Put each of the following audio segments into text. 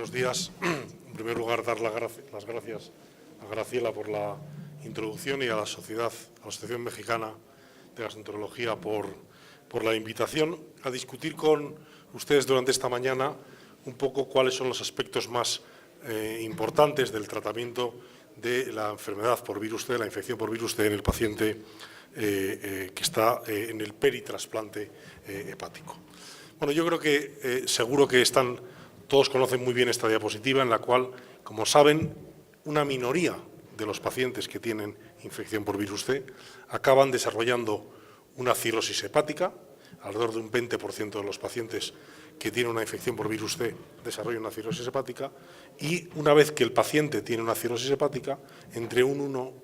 Buenos días. En primer lugar, dar las gracias a Graciela por la introducción y a la Asociación Mexicana de Gastroenterología por la invitación a discutir con ustedes durante esta mañana un poco cuáles son los aspectos más importantes del tratamiento de la enfermedad por virus C, la infección por virus C en el paciente que está en el peritrasplante hepático. Bueno, yo creo que seguro que todos conocen muy bien esta diapositiva en la cual, como saben, una minoría de los pacientes que tienen infección por virus C acaban desarrollando una cirrosis hepática. Alrededor de un 20% de los pacientes que tienen una infección por virus C desarrollan una cirrosis hepática, y una vez que el paciente tiene una cirrosis hepática, entre un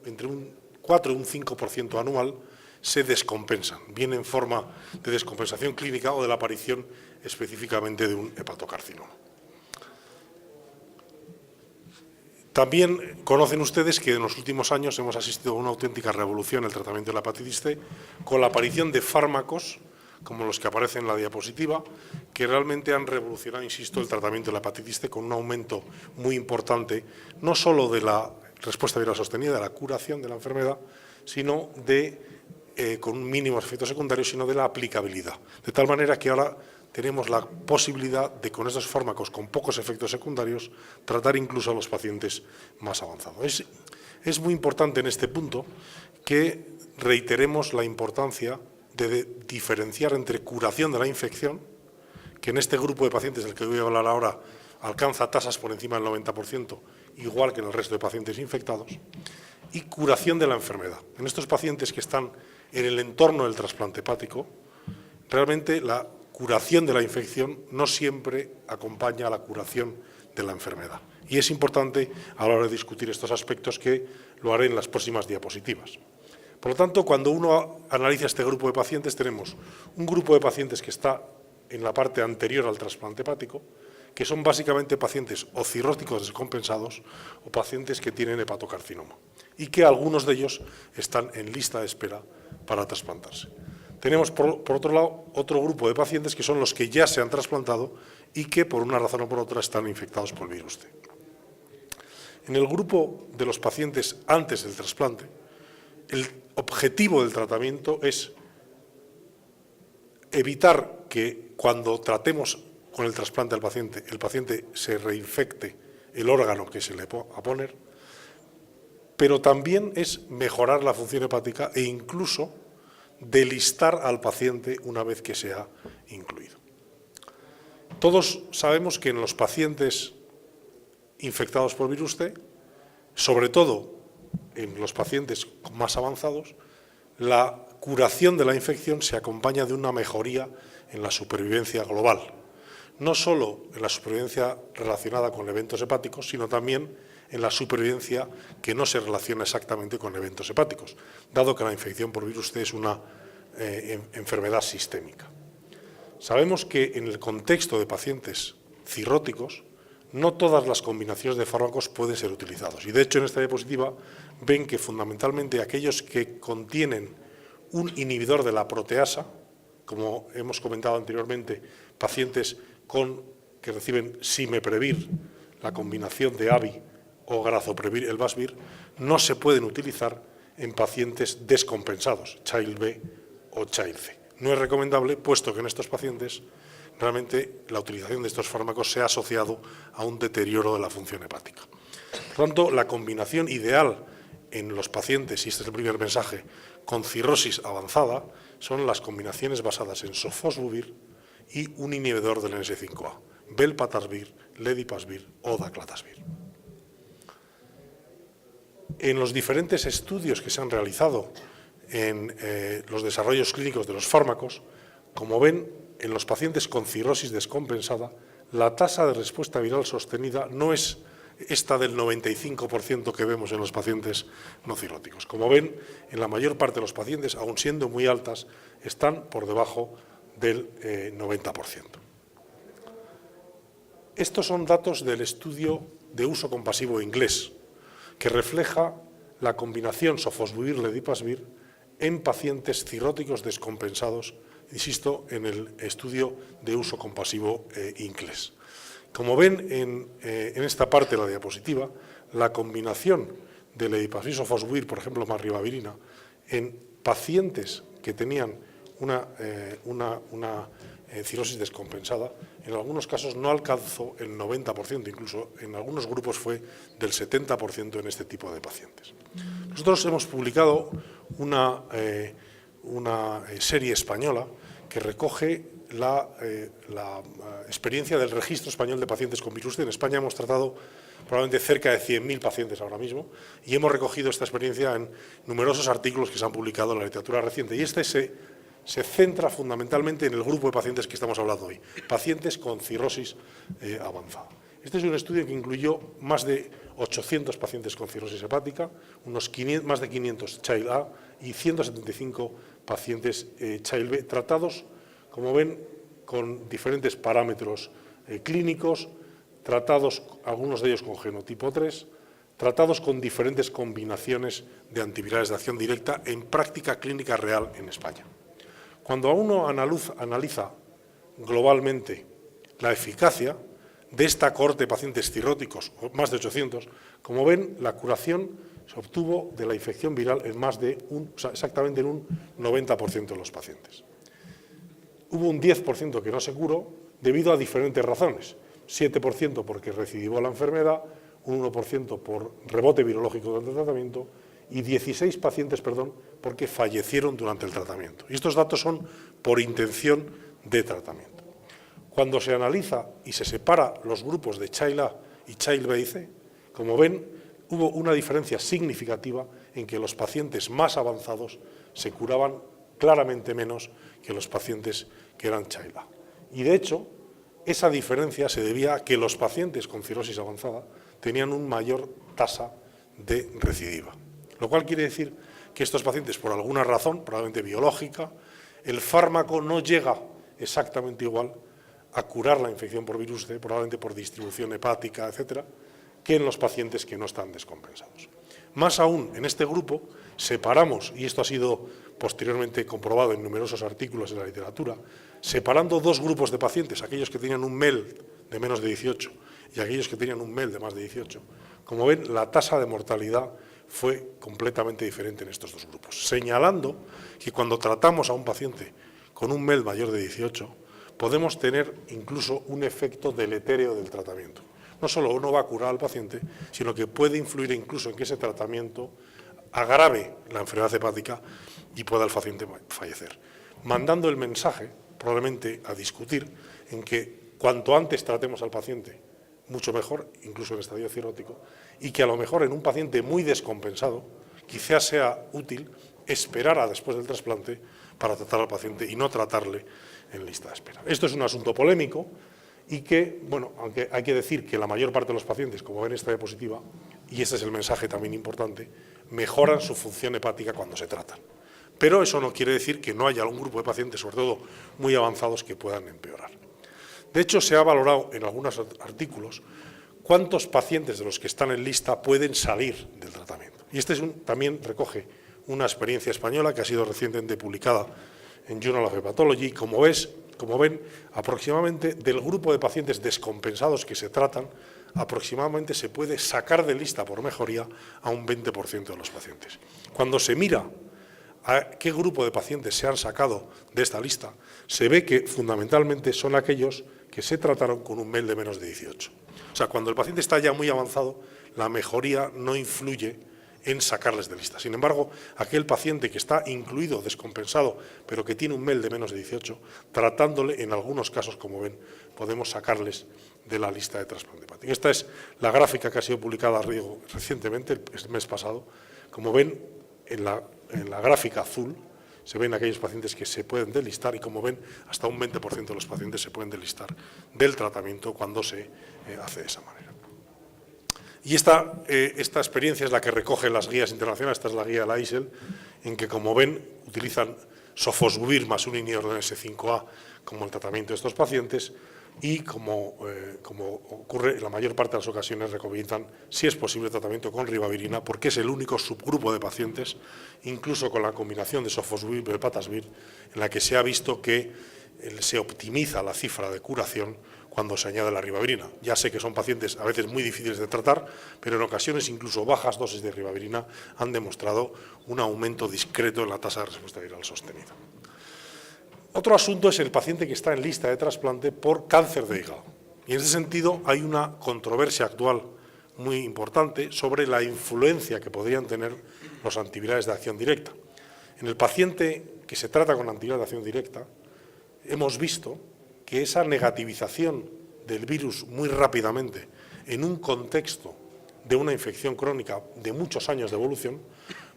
4 y un 5% anual se descompensan, bien en forma de descompensación clínica o de la aparición específicamente de un hepatocarcinoma. También conocen ustedes que en los últimos años hemos asistido a una auténtica revolución en el tratamiento de la hepatitis C, con la aparición de fármacos como los que aparecen en la diapositiva, que realmente han revolucionado, insisto, el tratamiento de la hepatitis C, con un aumento muy importante, no solo de la respuesta viral sostenida, de la curación de la enfermedad, sino con mínimos efectos secundarios, sino de la aplicabilidad. De tal manera que ahora tenemos la posibilidad de, con estos fármacos con pocos efectos secundarios, tratar incluso a los pacientes más avanzados. Es muy importante en este punto que reiteremos la importancia de diferenciar entre curación de la infección, que en este grupo de pacientes del que voy a hablar ahora alcanza tasas por encima del 90%, igual que en el resto de pacientes infectados, y curación de la enfermedad. En estos pacientes que están en el entorno del trasplante hepático, realmente la curación de la infección no siempre acompaña a la curación de la enfermedad. Y es importante a la hora de discutir estos aspectos, que lo haré en las próximas diapositivas. Por lo tanto, cuando uno analiza este grupo de pacientes, tenemos un grupo de pacientes que está en la parte anterior al trasplante hepático, que son básicamente pacientes o cirróticos descompensados o pacientes que tienen hepatocarcinoma, y que algunos de ellos están en lista de espera para trasplantarse. Tenemos, por otro lado, otro grupo de pacientes que son los que ya se han trasplantado y que, por una razón o por otra, están infectados por el virus C. En el grupo de los pacientes antes del trasplante, el objetivo del tratamiento es evitar que, cuando tratemos con el trasplante al paciente, el paciente se reinfecte el órgano que se le va a poner, pero también es mejorar la función hepática e incluso delistar al paciente una vez que se ha incluido. Todos sabemos que en los pacientes infectados por virus C, sobre todo en los pacientes más avanzados, la curación de la infección se acompaña de una mejoría en la supervivencia global, no solo en la supervivencia relacionada con eventos hepáticos, sino también en la supervivencia que no se relaciona exactamente con eventos hepáticos, dado que la infección por virus C es una enfermedad sistémica. Sabemos que en el contexto de pacientes cirróticos no todas las combinaciones de fármacos pueden ser utilizados, y de hecho en esta diapositiva ven que fundamentalmente aquellos que contienen un inhibidor de la proteasa, como hemos comentado anteriormente, pacientes que reciben Simeprevir, la combinación de AVI o Grazoprevir, el Vasvir, no se pueden utilizar en pacientes descompensados, Child B o Child C. No es recomendable, puesto que en estos pacientes realmente la utilización de estos fármacos se ha asociado a un deterioro de la función hepática. Por tanto, la combinación ideal en los pacientes, y este es el primer mensaje, con cirrosis avanzada, son las combinaciones basadas en sofosbuvir y un inhibidor del NS5A, Velpatasvir, Ledipasvir o Daclatasvir. En los diferentes estudios que se han realizado en los desarrollos clínicos de los fármacos, como ven, en los pacientes con cirrosis descompensada, la tasa de respuesta viral sostenida no es esta del 95% que vemos en los pacientes no cirróticos. Como ven, en la mayor parte de los pacientes, aun siendo muy altas, están por debajo del 90%. Estos son datos del estudio de uso compasivo inglés, que refleja la combinación sofosbuvir-ledipasvir en pacientes cirróticos descompensados, insisto, en el estudio de uso compasivo inglés. Como ven en esta parte de la diapositiva, la combinación de leipasvir sofosbuvir, por ejemplo, más ribavirina, en pacientes que tenían una cirrosis descompensada, en algunos casos no alcanzó el 90%, incluso en algunos grupos fue del 70% en este tipo de pacientes. Nosotros hemos publicado una serie española que recoge la experiencia del Registro Español de Pacientes con virus C. En España hemos tratado probablemente cerca de 100.000 pacientes ahora mismo y hemos recogido esta experiencia en numerosos artículos que se han publicado en la literatura reciente. Y este se centra fundamentalmente en el grupo de pacientes que estamos hablando hoy, pacientes con cirrosis avanzada. Este es un estudio que incluyó más de 800 pacientes con cirrosis hepática, más de 500 Child A y 175 pacientes Child B, tratados, como ven, con diferentes parámetros clínicos, tratados algunos de ellos con genotipo 3, tratados con diferentes combinaciones de antivirales de acción directa en práctica clínica real en España. Cuando uno analiza globalmente la eficacia de esta cohorte de pacientes cirróticos, más de 800, como ven, la curación se obtuvo de la infección viral en exactamente en un 90% de los pacientes. Hubo un 10% que no se curó debido a diferentes razones. 7% porque recidivó la enfermedad, un 1% por rebote virológico durante el tratamiento y 16 pacientes, porque fallecieron durante el tratamiento. Y estos datos son por intención de tratamiento. Cuando se analiza y se separa los grupos de Child A y Child B y C, como ven, hubo una diferencia significativa en que los pacientes más avanzados se curaban claramente menos que los pacientes que eran Child A. Y de hecho, esa diferencia se debía a que los pacientes con cirrosis avanzada tenían una mayor tasa de recidiva. Lo cual quiere decir que estos pacientes, por alguna razón, probablemente biológica, el fármaco no llega exactamente igual a curar la infección por virus C, probablemente por distribución hepática, etcétera, que en los pacientes que no están descompensados. Más aún, en este grupo separamos, y esto ha sido posteriormente comprobado en numerosos artículos en la literatura, separando dos grupos de pacientes, aquellos que tenían un MEL de menos de 18 y aquellos que tenían un MEL de más de 18, como ven, la tasa de mortalidad fue completamente diferente en estos dos grupos, señalando que cuando tratamos a un paciente con un MEL mayor de 18, podemos tener incluso un efecto deletérea del tratamiento. No solo no va a curar al paciente, sino que puede influir incluso en que ese tratamiento agrave la enfermedad hepática y pueda el paciente fallecer, mandando el mensaje, probablemente a discutir, en que cuanto antes tratemos al paciente, mucho mejor, incluso en estadio cirrótico, y que a lo mejor en un paciente muy descompensado, quizás sea útil esperar a después del trasplante para tratar al paciente y no tratarle en lista de espera. Esto es un asunto polémico y que, bueno, aunque hay que decir que la mayor parte de los pacientes, como ven en esta diapositiva, y este es el mensaje también importante, mejoran su función hepática cuando se tratan. Pero eso no quiere decir que no haya algún grupo de pacientes, sobre todo muy avanzados, que puedan empeorar. De hecho, se ha valorado en algunos artículos cuántos pacientes de los que están en lista pueden salir del tratamiento. Y este también recoge una experiencia española que ha sido recientemente publicada en Journal of Hepatology. Como ven, aproximadamente del grupo de pacientes descompensados que se tratan, aproximadamente se puede sacar de lista por mejoría a un 20% de los pacientes. Cuando se mira a qué grupo de pacientes se han sacado de esta lista, se ve que fundamentalmente son aquellos que se trataron con un MEL de menos de 18. O sea, cuando el paciente está ya muy avanzado, la mejoría no influye en sacarles de lista. Sin embargo, aquel paciente que está incluido, descompensado, pero que tiene un MEL de menos de 18, tratándole, en algunos casos, como ven, podemos sacarles de la lista de trasplante hepático. Esta es la gráfica que ha sido publicada recientemente, el mes pasado. Como ven, en la gráfica azul se ven aquellos pacientes que se pueden delistar y, como ven, hasta un 20% de los pacientes se pueden delistar del tratamiento cuando se hace de esa manera. Y esta experiencia es la que recoge las guías internacionales. Esta es la guía de la ISEL, en que, como ven, utilizan sofosbuvir más un inhibidor de S5A como el tratamiento de estos pacientes y, como ocurre en la mayor parte de las ocasiones, recomiendan, si es posible, tratamiento con ribavirina, porque es el único subgrupo de pacientes, incluso con la combinación de sofosbuvir y velpatasvir, en la que se ha visto que se optimiza la cifra de curación cuando se añade la ribavirina. Ya sé que son pacientes a veces muy difíciles de tratar, pero en ocasiones incluso bajas dosis de ribavirina han demostrado un aumento discreto en la tasa de respuesta viral sostenida. Otro asunto es el paciente que está en lista de trasplante por cáncer de hígado. Y en ese sentido hay una controversia actual muy importante sobre la influencia que podrían tener los antivirales de acción directa. En el paciente que se trata con antivirales de acción directa, hemos visto que esa negativización del virus muy rápidamente en un contexto de una infección crónica de muchos años de evolución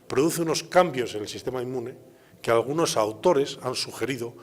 produce unos cambios en el sistema inmune que algunos autores han sugerido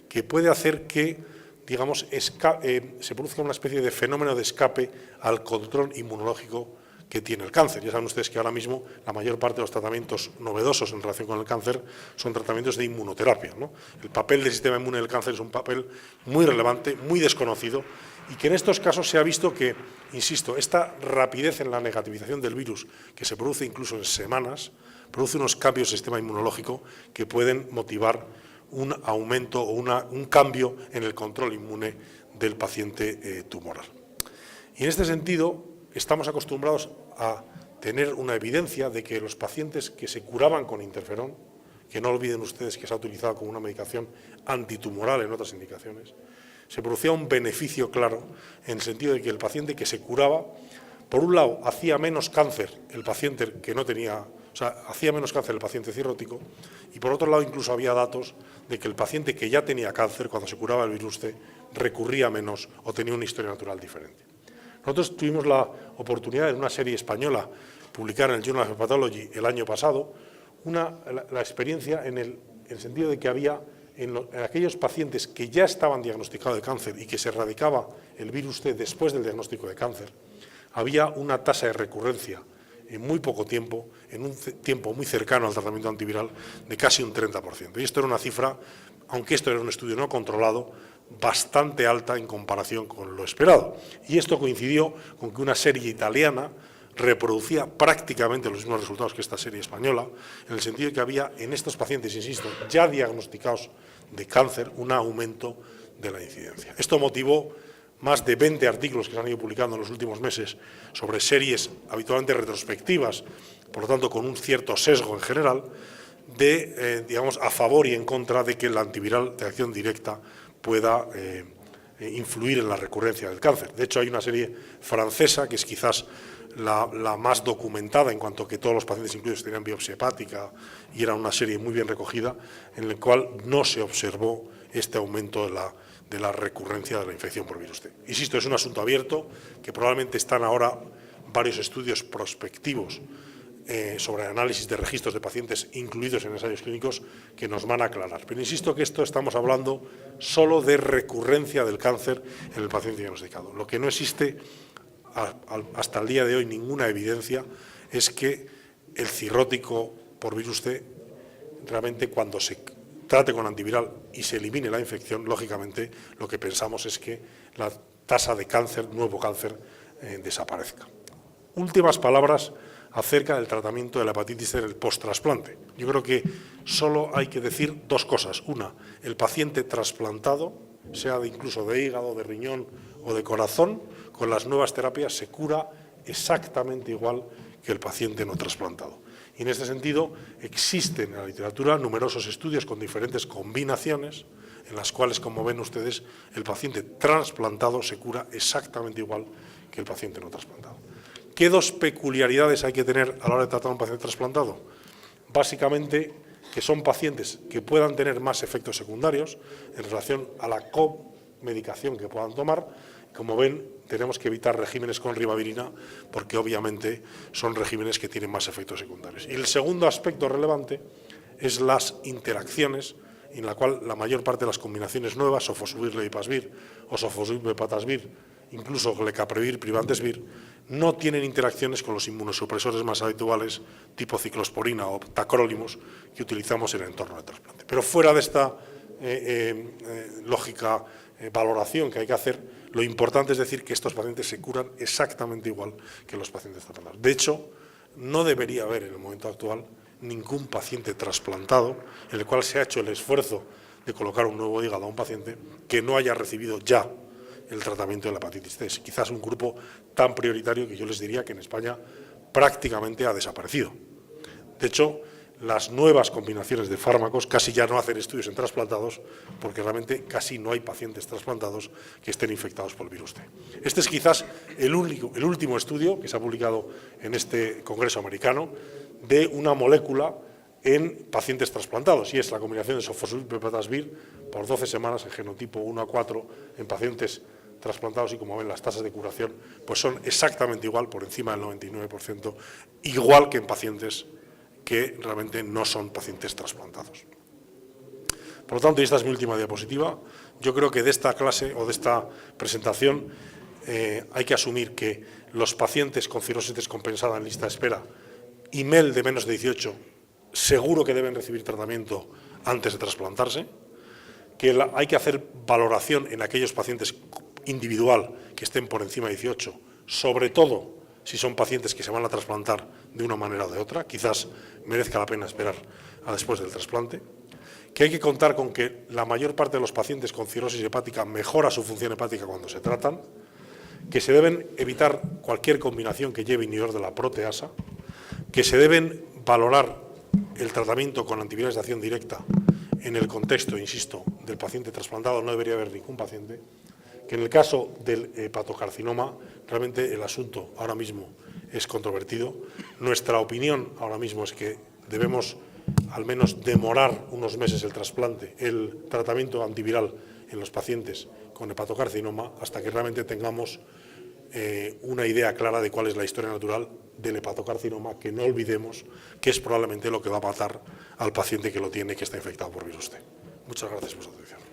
que puede hacer que, digamos, se produzca una especie de fenómeno de escape al control inmunológico que tiene el cáncer. Ya saben ustedes que ahora mismo la mayor parte de los tratamientos novedosos en relación con el cáncer son tratamientos de inmunoterapia, ¿no? El papel del sistema inmune del cáncer es un papel muy relevante, muy desconocido, y que en estos casos se ha visto que, insisto, esta rapidez en la negativización del virus, que se produce incluso en semanas, produce unos cambios del sistema inmunológico que pueden motivar un aumento o un cambio en el control inmune del paciente tumoral. Y en este sentido, estamos acostumbrados a tener una evidencia de que los pacientes que se curaban con interferón, que no olviden ustedes que se ha utilizado como una medicación antitumoral en otras indicaciones, se producía un beneficio claro en el sentido de que el paciente que se curaba, por un lado, hacía menos cáncer el paciente que no tenía, o sea, hacía menos cáncer el paciente cirrótico, y por otro lado incluso había datos de que el paciente que ya tenía cáncer, cuando se curaba el virus C, recurría menos o tenía una historia natural diferente. Nosotros tuvimos la oportunidad en una serie española, publicar en el Journal of Hepatology el año pasado, la experiencia en el sentido de que había en aquellos pacientes que ya estaban diagnosticados de cáncer y que se erradicaba el virus C después del diagnóstico de cáncer, había una tasa de recurrencia en muy poco tiempo, en un tiempo muy cercano al tratamiento antiviral, de casi un 30%. Y esto era una cifra, aunque esto era un estudio no controlado, bastante alta en comparación con lo esperado. Y esto coincidió con que una serie italiana reproducía prácticamente los mismos resultados que esta serie española, en el sentido de que había en estos pacientes, insisto, ya diagnosticados de cáncer, un aumento de la incidencia. Esto motivó más de 20 artículos que se han ido publicando en los últimos meses sobre series habitualmente retrospectivas, por lo tanto con un cierto sesgo en general, digamos, a favor y en contra de que el antiviral de acción directa pueda influir en la recurrencia del cáncer. De hecho, hay una serie francesa que es quizás la más documentada en cuanto a que todos los pacientes incluidos tenían biopsia hepática y era una serie muy bien recogida en la cual no se observó este aumento de la recurrencia de la infección por virus T. Insisto, es un asunto abierto que probablemente están ahora varios estudios prospectivos sobre análisis de registros de pacientes incluidos en ensayos clínicos que nos van a aclarar. Pero insisto que esto estamos hablando solo de recurrencia del cáncer en el paciente diagnosticado. Lo que no existe hasta el día de hoy ninguna evidencia es que el cirrótico por virus C realmente cuando se trate con antiviral y se elimine la infección, lógicamente lo que pensamos es que la tasa de cáncer, nuevo cáncer, desaparezca. Últimas palabras acerca del tratamiento de la hepatitis C en el post-trasplante. Yo creo que solo hay que decir dos cosas. Una, el paciente trasplantado, sea incluso de hígado, de riñón o de corazón, con las nuevas terapias se cura exactamente igual que el paciente no trasplantado. Y en este sentido existen en la literatura numerosos estudios con diferentes combinaciones en las cuales, como ven ustedes, el paciente trasplantado se cura exactamente igual que el paciente no trasplantado. ¿Qué dos peculiaridades hay que tener a la hora de tratar a un paciente trasplantado? Básicamente que son pacientes que puedan tener más efectos secundarios en relación a la comedicación que puedan tomar. Como ven, tenemos que evitar regímenes con ribavirina porque obviamente son regímenes que tienen más efectos secundarios. Y el segundo aspecto relevante es las interacciones en la cual la mayor parte de las combinaciones nuevas, sofosbuvir-leipasvir o sofosbuvir-bepatasvir, incluso glecaprevir, privantesvir, no tienen interacciones con los inmunosupresores más habituales tipo ciclosporina o tacrolimus que utilizamos en el entorno de trasplante. Pero fuera de esta lógica valoración que hay que hacer, lo importante es decir que estos pacientes se curan exactamente igual que los pacientes trasplantados. De hecho, no debería haber en el momento actual ningún paciente trasplantado en el cual se ha hecho el esfuerzo de colocar un nuevo hígado a un paciente que no haya recibido ya el tratamiento de la hepatitis C. Es quizás un grupo tan prioritario que yo les diría que en España prácticamente ha desaparecido. De hecho, las nuevas combinaciones de fármacos casi ya no hacen estudios en trasplantados porque realmente casi no hay pacientes trasplantados que estén infectados por el virus T. Este es quizás el último estudio que se ha publicado en este congreso americano de una molécula en pacientes trasplantados, y es la combinación de sofosbuvir y pepatasvir por 12 semanas en genotipo 1 a 4 en pacientes trasplantados, y como ven las tasas de curación pues son exactamente igual, por encima del 99%, igual que en pacientes que realmente no son pacientes trasplantados. Por lo tanto, y esta es mi última diapositiva, yo creo que de esta clase o de esta presentación hay que asumir que los pacientes con cirrosis descompensada en lista de espera y MEL de menos de 18 seguro que deben recibir tratamiento antes de trasplantarse, que hay que hacer valoración en aquellos pacientes individual que estén por encima de 18, sobre todo si son pacientes que se van a trasplantar de una manera o de otra, quizás merezca la pena esperar a después del trasplante, que hay que contar con que la mayor parte de los pacientes con cirrosis hepática mejora su función hepática cuando se tratan, que se deben evitar cualquier combinación que lleve inhibidor de la proteasa, que se deben valorar el tratamiento con antivirales de acción directa en el contexto, insisto, del paciente trasplantado. No debería haber ningún paciente, que en el caso del hepatocarcinoma realmente el asunto ahora mismo es controvertido. Nuestra opinión ahora mismo es que debemos al menos demorar unos meses el tratamiento antiviral en los pacientes con hepatocarcinoma hasta que realmente tengamos una idea clara de cuál es la historia natural del hepatocarcinoma, que no olvidemos que es probablemente lo que va a matar al paciente que lo tiene, que está infectado por virus T. Muchas gracias por su atención.